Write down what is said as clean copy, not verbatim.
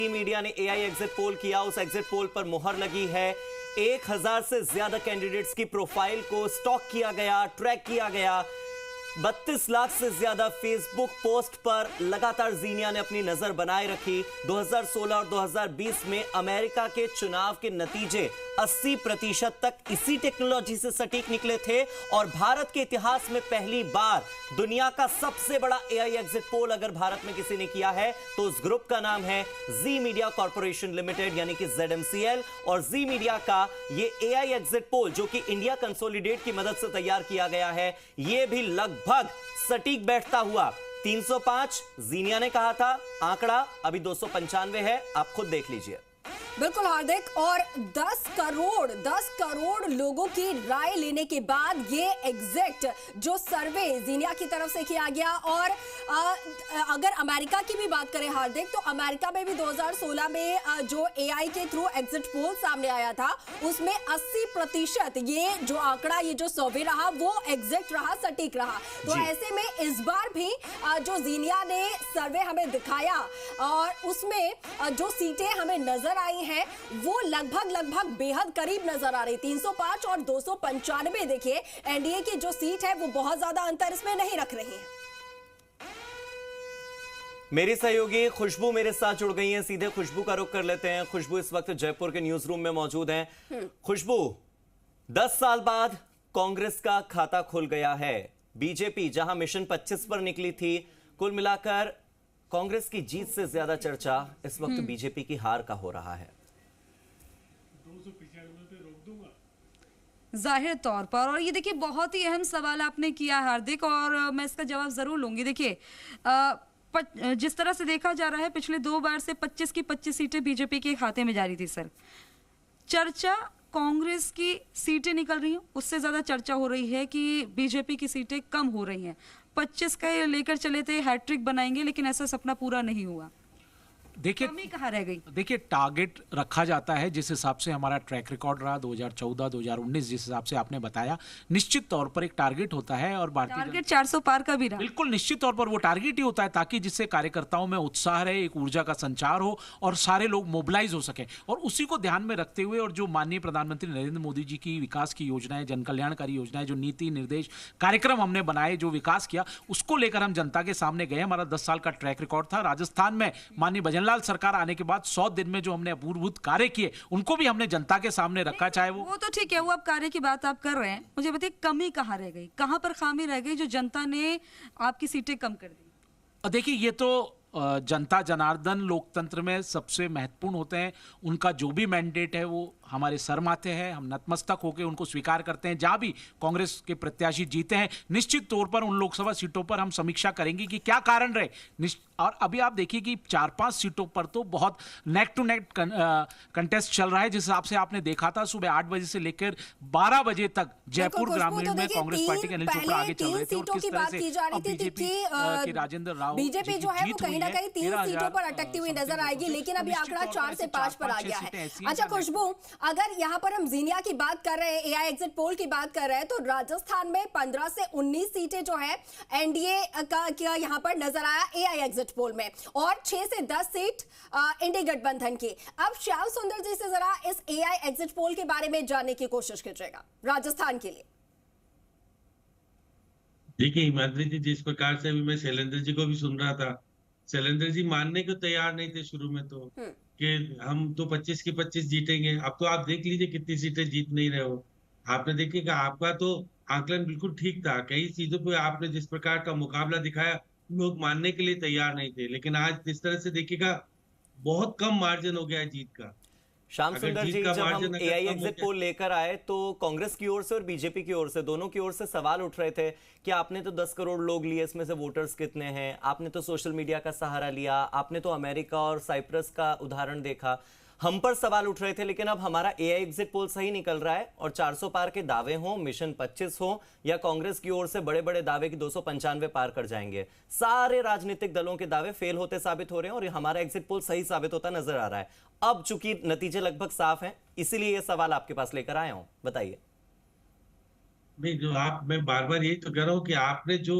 Media ने AI exit poll किया, उस एग्जिट पोल पर मुहर लगी है। 1000 से ज्यादा कैंडिडेट्स की प्रोफाइल को स्टॉक किया गया, ट्रैक किया गया। 32 लाख से ज्यादा फेसबुक पोस्ट पर लगातार जीनिया ने अपनी नजर बनाए रखी। 2016 और 2020 में अमेरिका के चुनाव के नतीजे 80% तक इसी टेक्नोलॉजी से सटीक निकले थे और भारत के इतिहास में पहली बार दुनिया का सबसे बड़ा एआई एग्जिट पोल अगर भारत में किसी ने किया है तो उस ग्रुप का नाम है जी मीडिया कॉर्पोरेशन लिमिटेड यानी कि ZMCL। और जी मीडिया का ये एआई एग्जिट पोल जो कि इंडिया कंसोलिडेट की मदद से तैयार किया गया है, ये भी लगभग सटीक बैठता हुआ 305 जीनिया ने कहा था, आंकड़ा अभी 295 है, आप खुद देख लीजिए। बिल्कुल हार्दिक, और 10 करोड़ लोगों की राय लेने के बाद ये एग्जैक्ट जो सर्वे जीनिया की तरफ से किया गया। और अगर अमेरिका की भी बात करें हार्दिक, तो अमेरिका में भी 2016 में जो एआई के थ्रू एग्जिट पोल सामने आया था उसमें 80% ये जो आंकड़ा, ये जो सर्वे रहा वो एग्जैक्ट रहा, सटीक रहा। तो ऐसे में इस बार भी जो जीनिया ने सर्वे हमें दिखाया और उसमें जो सीटें हमें नजर आई है वो लगभग बेहद करीब नजर आ रही। 305 और 295 देखिए, एनडीए की जो सीट है वो बहुत ज्यादा अंतर इसमें नहीं रख रही है। मेरी सहयोगी खुशबू मेरे साथ जुड़ गई हैं, सीधे खुशबू का रुख कर लेते हैं। खुशबू इस वक्त जयपुर के न्यूज रूम में मौजूद हैं। खुशबू, 10 साल बाद कांग्रेस का खाता खुल गया है। बीजेपी जहां मिशन 25 पर निकली थी, कुल मिलाकर कांग्रेस की जीत से ज्यादा चर्चा इस वक्त बीजेपी की हार का हो रहा है। जाहिर तौर पर, और ये देखिए बहुत ही अहम सवाल आपने किया हार्दिक, और मैं इसका जवाब जरूर लूंगी। देखिए जिस तरह से देखा जा रहा है, पिछले 2 बार से 25 की 25 सीटें बीजेपी के खाते में जारी थी। सर, चर्चा कांग्रेस की सीटें निकल रही हैं, उससे ज्यादा चर्चा हो रही है कि बीजेपी की सीटें कम हो रही हैं। 25 का लेकर चले थे, हैट्रिक बनाएंगे, लेकिन ऐसा सपना पूरा नहीं हुआ। देखिए कहाँ रह गई? देखिए टारगेट रखा जाता है जिस हिसाब से हमारा ट्रैक रिकॉर्ड रहा 2014 2019, जिस हिसाब से आपने बताया, निश्चित तौर पर एक टारगेट होता है। और टारगेट 400 पार का भी रहा। बिल्कुल निश्चित तौर पर वो टारगेट ही होता है ताकि जिससे कार्यकर्ताओं में उत्साह रहे, एक ऊर्जा का संचार हो और सारे लोग मोबिलाइज हो सके। और उसी को ध्यान में रखते हुए और जो माननीय प्रधानमंत्री नरेंद्र मोदी जी की विकास की योजनाएं, जन कल्याणकारी योजनाएं, जो नीति निर्देश कार्यक्रम हमने बनाए, जो विकास किया, उसको लेकर हम जनता के सामने गए। हमारा 10 साल का ट्रैक रिकॉर्ड था। राजस्थान में माननीय भजनलाल सरकार आने के बाद 100 दिन में जो हमने अपूर्वभूत कार्य किए उनको भी हमने जनता के सामने रखा। चाहे वो तो ठीक है, वो अब कार्य की बात आप कर रहे हैं। मुझे बताइए कमी कहाँ रह गई, कहाँ पर खामी रह गई जो जनता ने आपकी सीटें कम कर दी? देखिए ये तो जनता जनार्दन लोकतंत्र में सबसे महत्वपूर्ण होते हैं। उनका जो भी मैंडेट है वो हमारे सर माथे है, हम नतमस्तक होकर उनको स्वीकार करते हैं। जहां भी कांग्रेस के प्रत्याशी जीते हैं, निश्चित तौर पर उन लोकसभा सीटों पर हम समीक्षा करेंगे कि क्या कारण रहे। और अभी आप देखिए कि 4-5 सीटों पर तो बहुत नेक टू नेक कंटेस्ट चल रहा है। जिस हिसाब से आपने देखा था, सुबह 8 बजे से लेकर 12 बजे तक जयपुर ग्रामीण में कांग्रेस पार्टी के अनिल चोपड़ा आगे चल रहे थे। और किस तरह से बीजेपी के राजेंद्र राव, बीजेपी जो है वो कहीं ना कहीं 3 सीटों पर अटकती हुई नजर आएगी, लेकिन अभी आंकड़ा 4 से 5 पर आ गया है। अच्छा खुशबू, अगर यहाँ पर हम जीनिया की बात कर रहे हैं, एआई एग्जिट पोल की बात कर रहे हैं, तो राजस्थान में 15 से 19 सीटें जो है एनडीए का यहाँ पर नजर आया एआई एग्जिट पोल में, और 6 से 10 सीट इंडी गठबंधन की। अब श्याम सुंदर जी से जरा इस एआई एग्जिट पोल के बारे में जानने की कोशिश कीजिएगा राजस्थान के लिए। देखिए हिमाद्री जी, जिस प्रकार से अभी मैं शैलेंद्र जी को भी सुन रहा था, शैलेंद्र जी मानने को तैयार नहीं थे शुरू में तो कि हम तो 25 की 25 जीतेंगे। अब तो आप देख लीजिए कितनी सीटें जीत नहीं रहे हो। आपने देखिएगा आपका तो आकलन बिल्कुल ठीक था। कई चीजों पे आपने जिस प्रकार का मुकाबला दिखाया, लोग मानने के लिए तैयार नहीं थे, लेकिन आज जिस तरह से देखिएगा बहुत कम मार्जिन हो गया है जीत का। श्याम सुंदर जी, जब हम एआई एग्जिट पोल लेकर आए तो कांग्रेस की ओर से और बीजेपी की ओर से, दोनों की ओर से सवाल उठ रहे थे कि आपने तो 10 करोड़ लोग लिए, इसमें से वोटर्स कितने हैं, आपने तो सोशल मीडिया का सहारा लिया, आपने तो अमेरिका और साइप्रस का उदाहरण देखा। हम पर सवाल उठ रहे थे, लेकिन अब हमारा एआई एग्जिट पोल सही निकल रहा है और 400 पार के दावे हों, मिशन 25 हो या कांग्रेस की ओर से बड़े बड़े दावे की 295 पार कर जाएंगे, सारे राजनीतिक दलों के दावे फेल होते साबित हो रहे हैं और हमारा एग्जिट पोल सही साबित होता नजर आ रहा है। अब चूंकि नतीजे लगभग साफ हैं, इसीलिए यह सवाल आपके पास लेकर आया हूं, बताइए। नहीं, जो मैं बार बार यही तो कह रहा हूं कि आपने जो